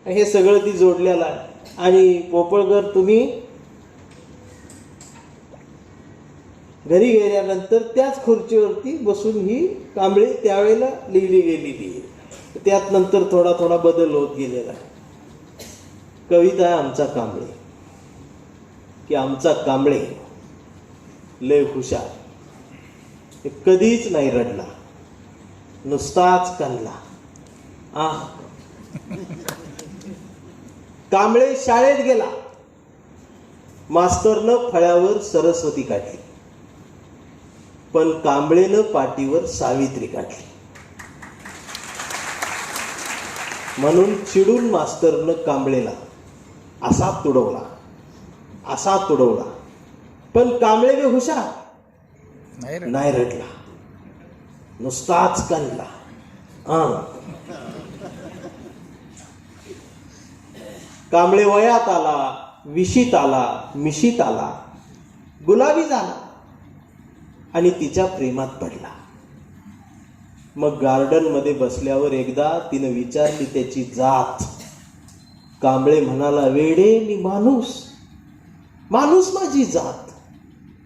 हे सगळं ती जोडलेलं आहे. आणि पोपळकर तुम्ही घरी गेल्यानंतर त्याच खुर्चीवरती बसून ही कांबळे त्यावेळेला लिहिली गेलेली आहे. त्यात नंतर थोडा थोडा बदल होत गेलेला आहे. कविता आहे आमचा कांबळे, की आमचा कांबळे लय हुशार, कधीच नाही रडला, नुसताच कांदला. कांबळे शाळेत गेला, मास्तरनं फळ्यावर सरस्वती काढली, पण कांबळेनं पाटीवर सावित्री काढली. म्हणून चिडून मास्तरनं कांबळेला असा तुडवला, असा तुडवला, पण कांबळे बी हुशार, नाही रडला, नुसताच कांदला. कांबळे वयात आला, विशीत आला, मिशीत आला, गुलाबी झाला आणि तिच्या प्रेमात पडला. मग गार्डन मध्ये बसल्यावर एकदा तिनं विचारली त्याची जात. कांबळे म्हणाला, वेडे मी माणूस, माणूस माझी जात,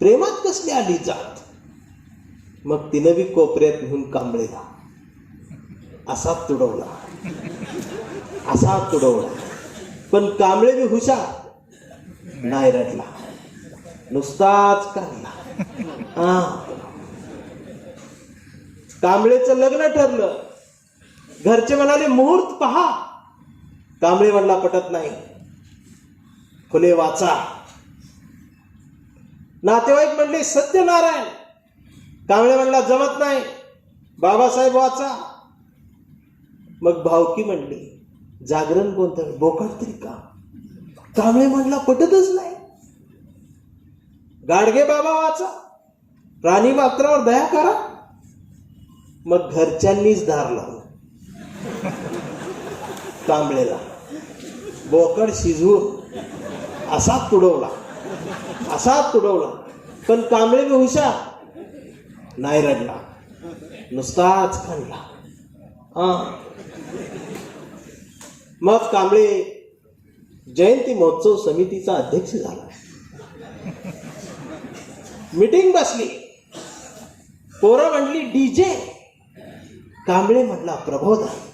प्रेमात कसली आली जात. मग तिनं बी कोपऱ्यात घेऊन कांबळेला असा तुडवला, असा तुडवला, पण कांबळे बी हुशार, नाही रडला, नुसताच काढला. कांबळेचं लग्न ठरलं. घरचे म्हणाले मुहूर्त पहा. कांबळे म्हणला पटत नाही, फुले वाचा. नातेवाईक म्हणले सत्यनारायण. कांबळे म्हणला जमत नाही, बाबासाहेब वाचा. मग भावकी म्हणली जागरण कोणतं, बोकड तरी का. कांबळे म्हणला पटतच नाही, गाडगे बाबा वाचा, प्राणी मात्रावर दया करा. मग घरच्यांनीच धार लावलं कांबळेला, बोकड शिजवून असा तुडवला, असा तुडवला, पण कांबळे बी हुशार, नाही रडला, नुसताच कांदला. मग कांबळे जयंती महोत्सव समितीचा अध्यक्ष झाला. मीटिंग बसली, पोरं म्हणली डीजे. कांबळे म्हटला प्रबोधन.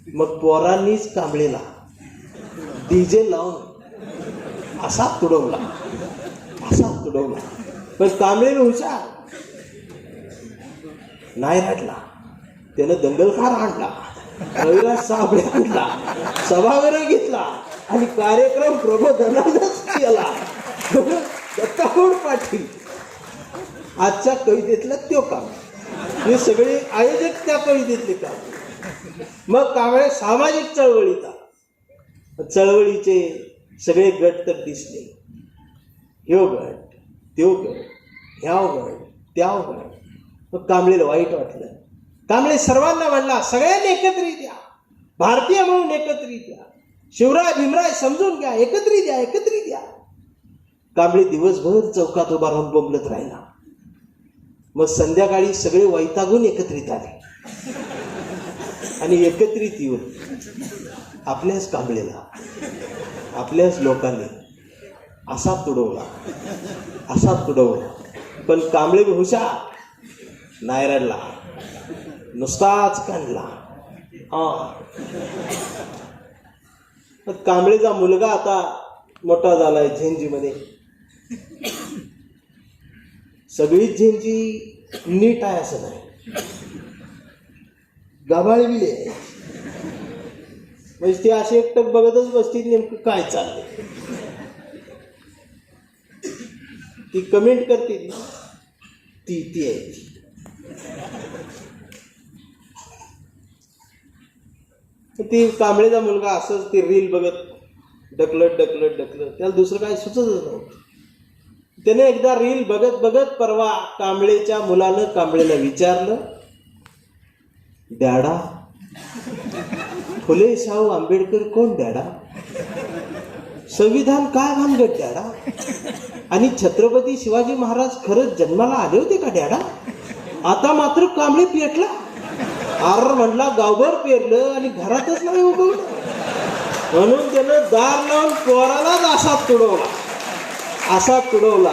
मग पोरांनीच कांबळेला डीजे लावून असा तुडवला, असा तुडवला, पण कांबळे हुशार, नाही रडला. त्यानं दंगलखार आणला, रविराज साबळे आणला, सभागृह घेतला आणि कार्यक्रम प्रबोधनानंच केला. दत्ताकोड पाटील आजच्या कवितेतलं त्यो काम, हे सगळे आयोजक त्या कवितेतले काम. मग कांबळे सामाजिक चळवळीचा, चळवळीचे सगळे गट तर दिसले, ह्यो गट त्यो गट, ह्याव गट त्याव गट. मग कांबळेला वाईट वाटलं. कांबळे सर्वांना म्हणला सगळ्यांनी एकत्रित या, भारतीय म्हणून एकत्रित या, शिवराय भीमराय समजून घ्या, एकत्रित या, एकत्रित या. कांबळे दिवसभर चौकात उभा राहून बोंबलत राहिला. मग संध्याकाळी सगळे वैतागून एकत्रित आले आणि एकत्रित येऊन आपल्याच कांबळेला, आपल्याच लोकांनी असा तुडवला, असा तुडवला, पण कांबळे बी हुशार, नाही रडला, नुसताच कांदला. कांबळेचा मुलगा आता मोठा झालाय झेंजीमध्ये. सगळीच झेंजी नीट आहे असं नाही, गबाळी बी आहे. म्हणजे ती अशी एकटक बघतच बसती नेमकं काय चाललंय. ती कमेंट करते ती ती आहे. ती कांबळेचा मुलगा असंच ती रील बघत ढकलत ढकलत ढकलत, त्याला दुसरं काय सुचतच नव्हतं. त्याने एकदा रील बघत बघत परवा कांबळेच्या मुलानं कांबळेला विचारलं, डॅडा फुले शाहू आंबेडकर कोण डॅडा, संविधान काय भानगड डॅडा, आणि छत्रपती शिवाजी महाराज खरंच जन्माला आले होते का डॅडा. आता मात्र कांबळे पेटला. आर म्हटला गावभर पेरलं आणि घरातच नाही उगवलं. म्हणून त्यानं दार लावून पोरालाच असा तुडवला.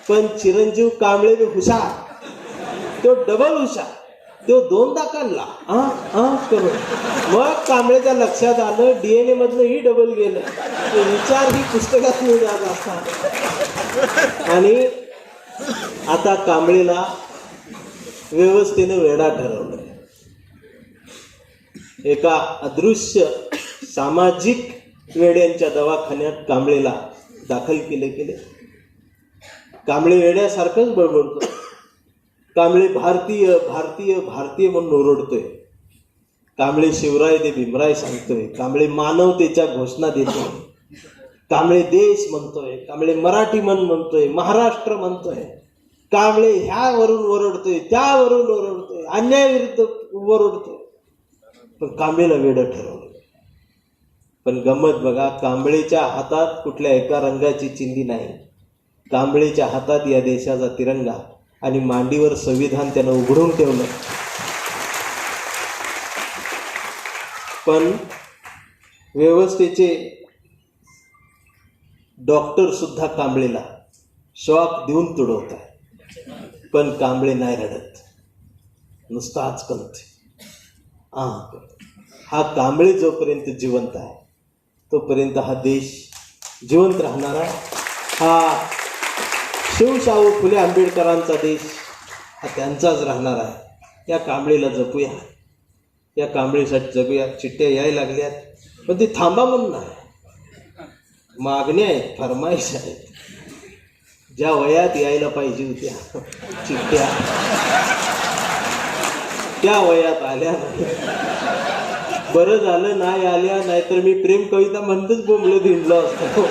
पण चिरंजीव कांबळे हुशार, तो डबल हुशार. तो दोनदा काढला करून. मग कांबळेच्या लक्षात आलं DNA मधलं ही डबल गेलं. विचार ही पुस्तकात मिळत असतात. आणि आता कांबळेला व्यवस्थेने वेडा ठरवलं. एका अदृश्य सामाजिक वेड्यांच्या दवाखान्यात कांबळेला दाखल केले. कांबळे वेड्यासारखंच बडबडतो. कांबळे भारतीय भारतीय भारतीय म्हणून ओरडतोय. कांबळे शिवराय दे भीमराय सांगतोय. कांबळे मानवतेच्या घोषणा देतोय. कांबळे देश म्हणतोय. कांबळे मराठी म्हणतोय. महाराष्ट्र म्हणतोय. कांबळे ह्यावरून ओरडतोय, त्यावरून ओरडतोय, अन्यायाविरुद्ध ओरडतोय. पण कांबळेला वेडं ठरवलं. पण गंमत बघा, कांबळेच्या हातात कुठल्या एका रंगाची चिंधी नाही. कांबळेच्या हातात या देशाचा तिरंगा आणि मांडीवर संविधान त्यानं उघडून ठेवलं. पण व्यवस्थेचे डॉक्टर सुद्धा कांबळेला शॉक देऊन तुडवत आहे. पण कांबळे नाही रडत, नुसता आचकलते. हा कांबळे जोपर्यंत जिवंत आहे तोपर्यंत हा देश जिवंत राहणार आहे. हा शिवशाहू फुले आंबेडकरांचा देश हा त्यांचाच राहणार आहे. या कांबळेला जपूया, या कांबळेसाठी जगूया. चिठ्ठ्या यायला लागल्यात, पण ते थांबा म्हणून नाही. मागण्या आहेत, फरमाईश आहेत. ज्या वयात यायला पाहिजे होत्या चिठ्ठ्या त्या वयात आल्या नाही. बरं झालं नाही आल्या, नाहीतर मी प्रेम कविता म्हणतच बोंबलं धिंडलो असतो.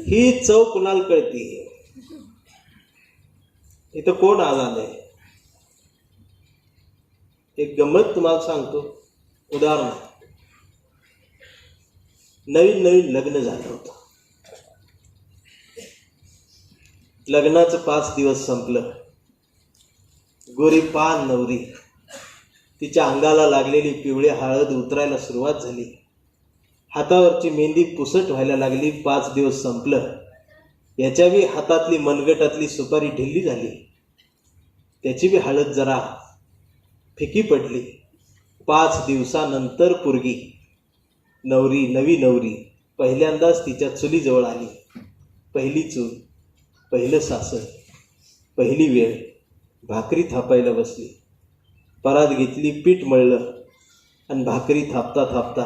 ही चव कुणाला कळती? इथं कोण आलाय? एक गंमत तुम्हाला सांगतो. उदाहरण, नवीन लग्न झालं होतं. लग्नाचं 5 दिवस संपलं. गोरी पान नवरी, तिच्या अंगाला लागलेली पिवळी हळद उतरायला सुरुवात झाली. हातावरची मेहंदी पुसट व्हायला लागली. 5 दिवस संपलं. याच्या बी हातातली मनगटातली सुपारी ढिल्ली झाली. त्याची बी हळद जरा फिकी पडली. 5 दिवसानंतर पोरगी, नवी नवरी पहिल्यांदाच तिच्या चुलीजवळ आली. पहिली चूल, पहिलं सासर, पहिली वेळ. भाकरी थापायला बसली. परात घेतली, पीठ मळलं आणि भाकरी थापता थापता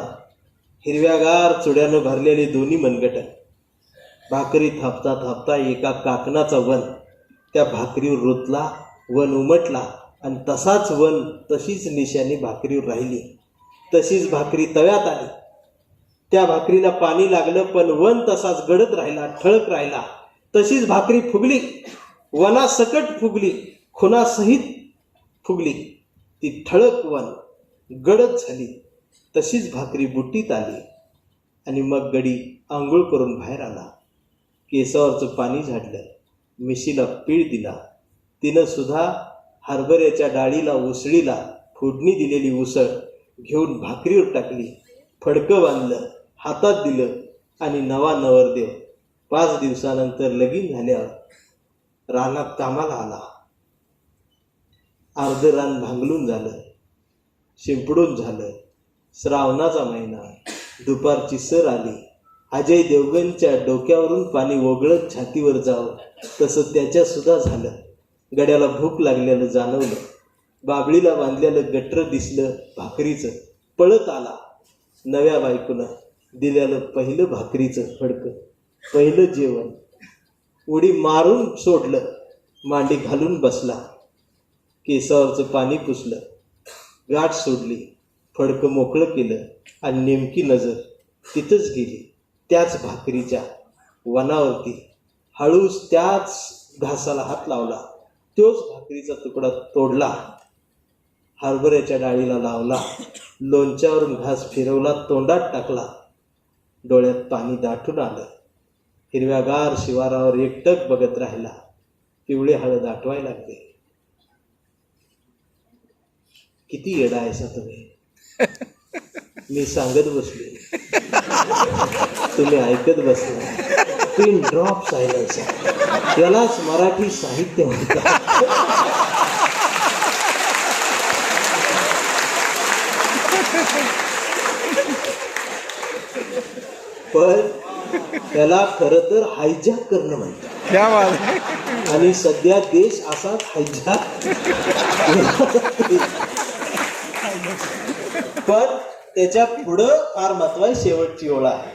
हिरव्यागार चुड्यानं भरलेले दोन्ही मनगट. भाकरी थापता थापता एका काकणाचा वन त्या भाकरीवर रुतला. वन उमटला आणि तसाच वन, तशीच निशाणी भाकरीवर राहिली. तशीच भाकरी तव्यात आली. त्या भाकरीला पाणी लागलं, पण वन तसाच गडद राहिला, ठळक राहिला. तशीच भाकरी फुगली, वनासकट फुगली, खुनासहित फुगली. ती ठळक वन गडद झाली. तशीच भाकरी बुट्टीत आली. आणि मग गडी आंघोळ करून बाहेर आला. केसावरचं पाणी झाडलं, मिशीला पीळ दिला. तिनं सुद्धा हरभऱ्याच्या डाळीला, उसळीला फोडणी दिलेली उसळ घेऊन भाकरीवर टाकली. फडकं बांधलं, हातात दिलं आणि नवा नवरदेव 5 दिवसानंतर लगीन झाल्यावर रानात कामाला आला. अर्ध रान भांगलून झालं, शिंपडून झालं. श्रावणाचा महिना, दुपारची सर आली. अजय देवगणच्या डोक्यावरून पाणी ओघळत छातीवर जावं तसं त्याच्या सुद्धा झालं. गड्याला भूक लागलेलं जाणवलं. बाबळीला बांधलेलं गटर दिसलं भाकरीचं. पळत आला. नव्या बायकोनं दिलेलं पहिलं भाकरीचं फडकं, पहिलं जेवण. उडी मारून सोडलं, मांडी घालून बसला. केसावरचं पाणी पुसलं, गाठ सोडली, फडकं मोकळं केलं आणि नेमकी नजर तिथंच गेली, त्याच भाकरीच्या वनावरती. हळूच त्याच घासाला हात लावला. तोच भाकरीचा तुकडा तोडला, हरभऱ्याच्या डाळीला लावला, लोणच्यावरून घास फिरवला, तोंडात टाकला. डोळ्यात पाणी दाटून आलं. हिरव्यागार शिवारावर एकटक बघत राहिला. पिवळे हळद आठवायला लागले. किती येडा आहेसा तुम्ही. मी सांगत बसले, तुम्ही ऐकत बसला. Pin drop silence. त्यालाच मराठी साहित्य म्हणतात. पण त्याला खरं तर हायजॅक करणं म्हणतात. आणि सध्या देश असाच हायजॅक. पण त्याच्या पुढं फार महत्वाची शेवटची ओळ आहे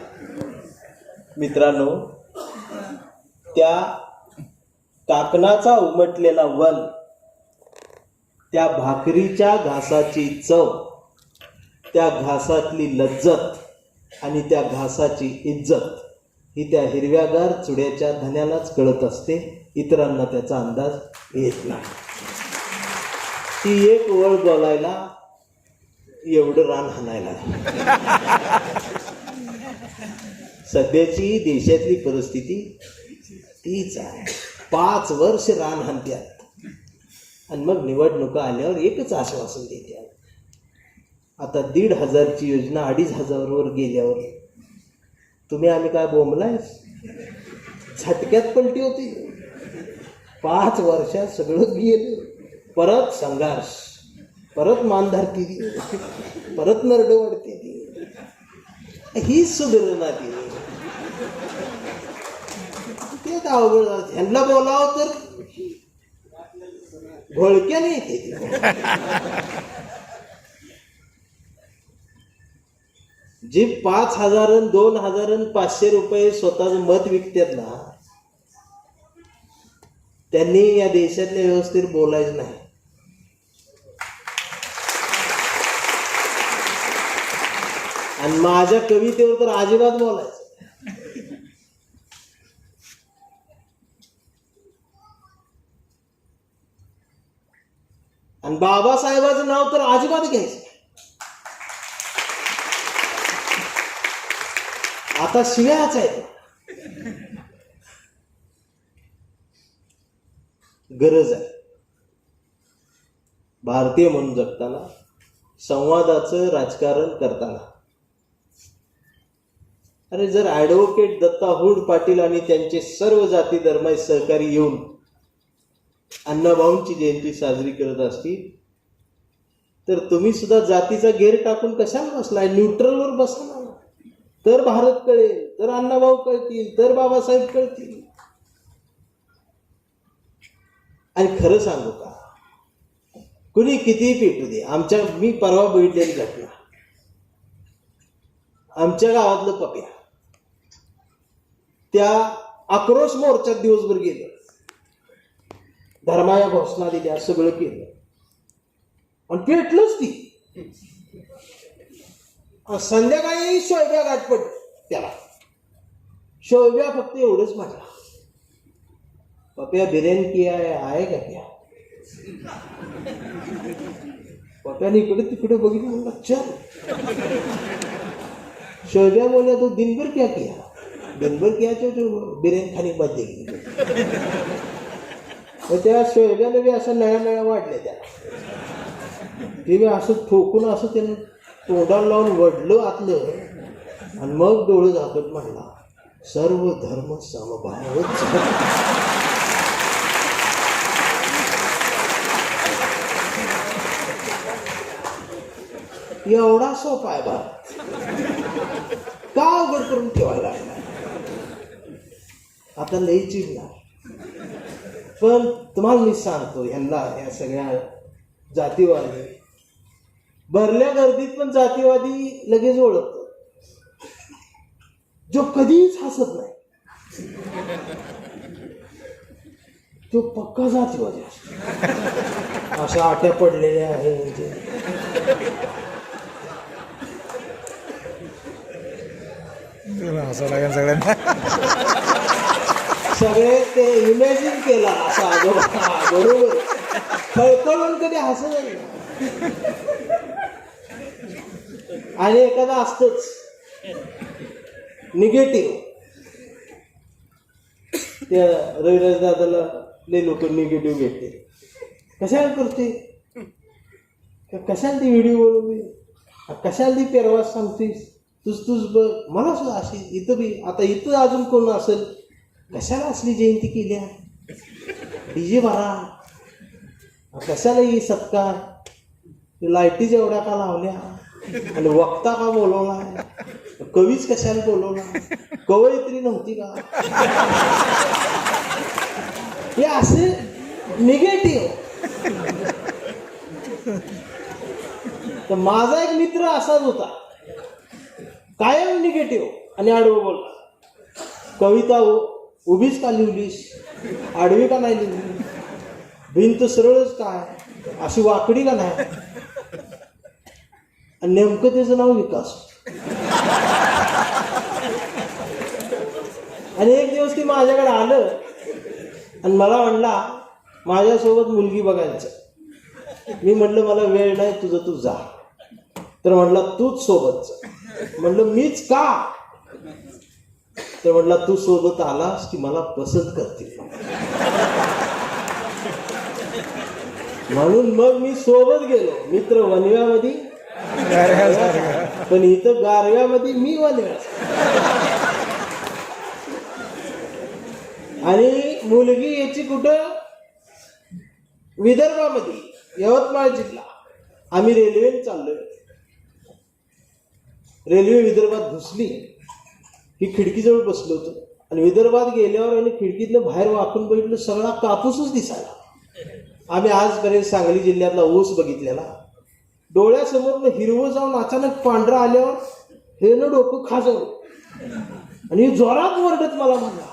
मित्रांनो. त्या काकणाचा उमटलेला वल, त्या भाकरीच्या घासाची चव, त्या घासातली लज्जत आणि त्या घासाची इज्जत ही त्या हिरव्यागार चुड्याच्या धन्यालाच कळत असते. इतरांना त्याचा अंदाज येत नाही. ती एक ओळ बोलायला एवढं रान हाणायला. सध्याची देशातली परिस्थिती तीच आहे. 5 वर्ष रान हाणत्यात आणि मग निवडणुका आल्यावर एकच आश्वासन देतात. आता 1,500ची योजना 2,500वर गेल्यावर तुम्ही आम्ही काय बोंबलाय. झटक्यात पलटी होती. 5 वर्षात सगळं गेलं. परत संघर्ष, परत मानधारती, परत नरड वाढते. ही सुधारणा केली. ते अवघड. ह्यांना बोलावं तर घोळक्याने येते. जे 5,000, 2,000, 500 रुपये स्वतःच मत विकतात ना, त्यांनी या देशातल्या व्यवस्थेत बोलायचं नाही. आणि माझ्या कवितेवर तर अजिबात बोलायचं. आणि बाबासाहेबाचं नाव तर अजिबात घ्यायचं. आता शिव्याच आहे. गरज आहे भारतीय म्हणून जगताना, संवादाचं राजकारण करताना. अरे जर ॲडव्होकेट दत्ता हुड पाटील आणि त्यांचे सर्व जाती धर्माचे सहकारी येऊन अण्णाभाऊंची जयंती साजरी करत असतील तर तुम्ही सुद्धा जातीचा घेर टाकून कशाला बसलाय. न्यूट्रलवर बसा ना. तर भारत कळेल, तर अण्णाभाऊ कळतील, तर बाबासाहेब कळतील. आणि खरं सांगू का, कुणी कितीही पेटू दे. मी परवा बघितलेली घटना. आमच्या गावातलं पप्या त्या आक्रोश मोर्चात दिवसभर गेलं. धर्माया घोषणा दिल्या, सगळं केलं आणि पेटलंच ती. संध्याकाळी शोभ्या गाठ पड त्याला. शोभ्या फक्त एवढंच म्हटला, पप्या बिर्याणी किया आहे का क्या. पप्याने इकडे तिकडे बघितलं, म्हणलं चल. शोभ्या बोलला तो दिनभर क्या किया. दिनभर किया तो बिर्याणी खाली बंद केली. त्या शोभ्याने बी असं नळ्या नळ्या वाढल्या त्याला. ते बी असं ठोकून असं त्यानं तोंडाला लावून वडलं आतलं आणि मग डोळं झाकत म्हणला, सर्व धर्म समभाव. एवढा सोपा आहे भारत. का अवघड करून ठेवायला लागला. आता लई चिडणार. पण तुम्हाला मी सांगतो, ह्यांना या सगळ्या जातीवादी भरल्या गर्दीत पण जातीवादी लगेच ओळखतो. जो कधीच हसत नाही तो पक्का जातीवादी असतो. अशा आट्या पडलेल्या आहे म्हणजे. सगळे ते इमॅजिन केला असा बरोबर. खळखळून कधी हसत नाही. आणि एखादा असतच निगेटिव्ह. त्या रविराज दादाला लई लोक निगेटिव्ह घेते. कशाला करते. कशाला ती व्हिडिओ बनवली, कशाला ती पेरवास सांगतेस, तुझ बघ. मला सुद्धा अशी इथं बी आता इथं अजून कोण असेल, कशाला असली जयंती केल्या, डीजे भरा, कशाला ही सत्कार, लाईटीच एवढ्या का लावल्या, आणि वक्ता का बोलवला, कवीच कशाला बोलवला, कवयित्री नव्हती का, हे असे निगेटिव्ह. तर माझा एक मित्र असाच होता, कायम निगेटिव्ह आणि आडवं बोलला. कविता उभीच का लिहिलीस, आडवी का नाही लिहिली, भिंत सरळच काय, अशी वाकडी का नाही. आणि नेमकं त्याचं नाव विकास. आणि एक दिवस ती माझ्याकडे आलं आणि मला म्हणला माझ्यासोबत मुलगी बघायचं. मी म्हणलं मला वेळ नाही, तुझं तू जा. तर म्हणला तूच सोबत जा. म्हणलं मीच का. तर म्हणला तू सोबत आलास की मला पसंत करतील, म्हणून मग मी सोबत गेलो. मित्र वनव्यामध्ये, पण इथं गारव्यामध्ये मी वनव्या. आणि मुलगी याची कुठं, विदर्भामध्ये, यवतमाळ जिल्हा. आम्ही रेल्वेने चाललोय. रेल्वे विदर्भात घुसली ही खिडकीजवळ बसलो होतो. आणि विदर्भात गेल्यावर आणि खिडकीतलं बाहेर वाकून बघितलं, सगळा कापूसच दिसायला. आम्ही आजपर्यंत सांगली जिल्ह्यातला ऊस बघितलेला. डोळ्यासमोर हिरवं जाऊन अचानक पांढरा आल्यावर हे न डोकं खाजवलं आणि जोरात वरडत मला म्हणला,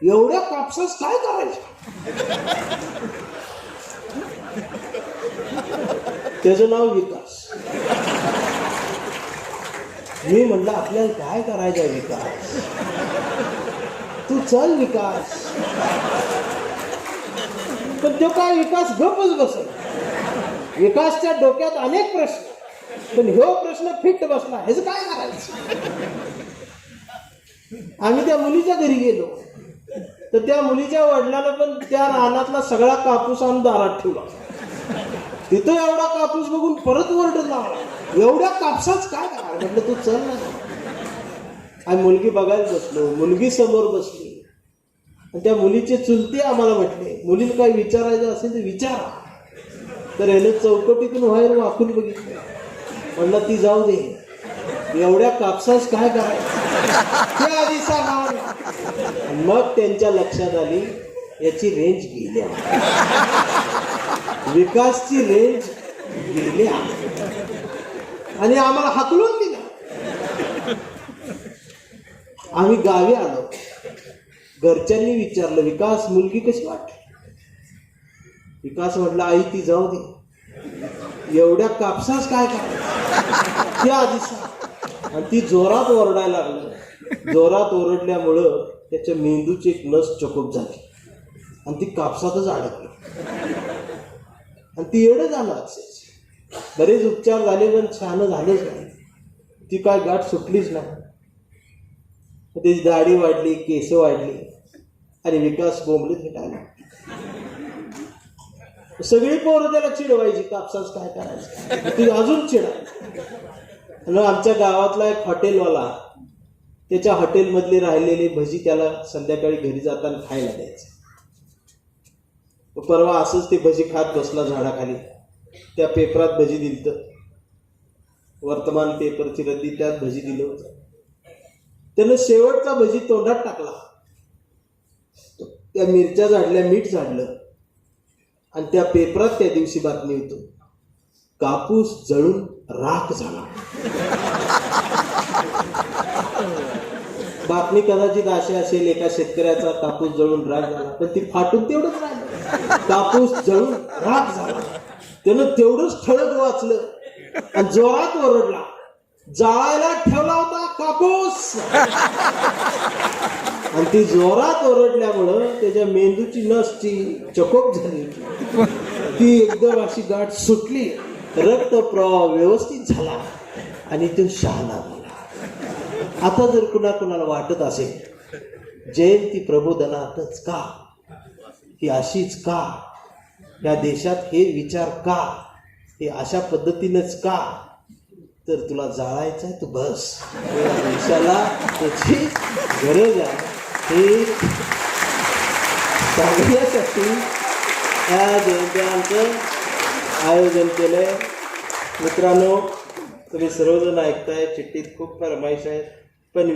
एवढ्या कापसास काय करायचं. त्याचं नाव विकास. मी म्हणलं आपल्याला काय करायचं विकास, तू चल विकास. पण तो काय विकास गपच बसल. विकासच्या डोक्यात अनेक प्रश्न, पण ह्यो प्रश्न फिट बसला, ह्याचं काय करायचं. आम्ही त्या मुलीच्या घरी गेलो तर त्या मुलीच्या वडिलांना पण त्या रानातला सगळा कापूस आणून दारात ठेवला. तिथं एवढा कापूस बघून परत वरडत लावला, एवढ्या कापसाच काय करायचं. म्हटलं तू चल ना. आम्ही मुलगी बघायला बसलो. मुलगी समोर बसली आणि त्या मुलीचे चुलते आम्हाला म्हटले, मुलीला काही विचारायचं असेल तर विचारा. तर याने चौकटीतून बाहेर वाकून बघितलं. म्हणलं ती जाऊ दे, एवढ्या कापसास काय करायचं ते आधी सांगा. मग त्यांच्या लक्षात आली याची रेंज गेल्या, विकासची रेंज गेल्या, आणि आम्हाला हाकलून दिला. आम्ही गावी आलो. घरच्यांनी विचारलं, विकास मुलगी कशी वाटली. विकास म्हटलं, आई ती जाऊ दे, एवढ्या कापसास काय करायचं ते आधी सांग. आणि ती जोरात ओरडायला लागली. जोरात ओरडल्यामुळं त्याच्या मेंदूची एक नस चकोप झाली आणि ती कापसातच अडकली आणि ती येडं झालं. अक्षरशः बरेच उपचार झाले पण छान झालंच नाही. ती काय गाठ सुटलीच नाही. त्याची दाढी वाढली, केस वाढली आणि विकास बोंबले भेटायला. सगळी पोरं त्याला चिडवायची, कापसाच काय करायचं. ती अजून चिडायची. आणि आमच्या गावातला एक हॉटेलवाला, त्याच्या हॉटेलमधले राहिलेले भजी त्याला संध्याकाळी घरी जाताना खायला द्यायचे. परवा असंच ते भजी खात बसला झाडाखाली. त्या पेपरात भजी दिलतं, वर्तमान पेपरची रद्दी, त्यात भजी दिलं होतं. त्यानं शेवटचा भजी तोंडात टाकला. त्या मिरच्या झाडल्या, मीठ झाडलं आणि त्या पेपरात त्या दिवशी बातमी होती, कापूस जळून राख झाला. बातमी कदाचित अशी असेल, एका शेतकऱ्याचा कापूस जळून राख झाला, पण ती फाटून तेवढंच राहिलं, कापूस जळून राख झाला. त्यानं तेवढंच ठळक वाचलं आणि जोरात ओरडला, जाळायला ठेवला होता कापूस. आणि ती जोरात ओरडल्यामुळं त्याच्या मेंदूची नस ती चकोप झाली, ती एकदम अशी गाठ सुटली, रक्तप्रवाह व्यवस्थित झाला आणि तो शहाणा झाला. आता जर कुणाला वाटत असेल जयंती प्रबोधनातच का, ही अशीच का, या देशात हे विचार का, हे अशा पद्धतीनेच का तर तुला जाळायचं आहे तू बस या देशाला त्याची गरज आहे हे सांगण्यासाठी या जयंत्यांचं आयोजन केलंय. मित्रांनो तुम्ही सर्वजण ऐकताय चिठ्ठीत खूप फरमाईश आहेत.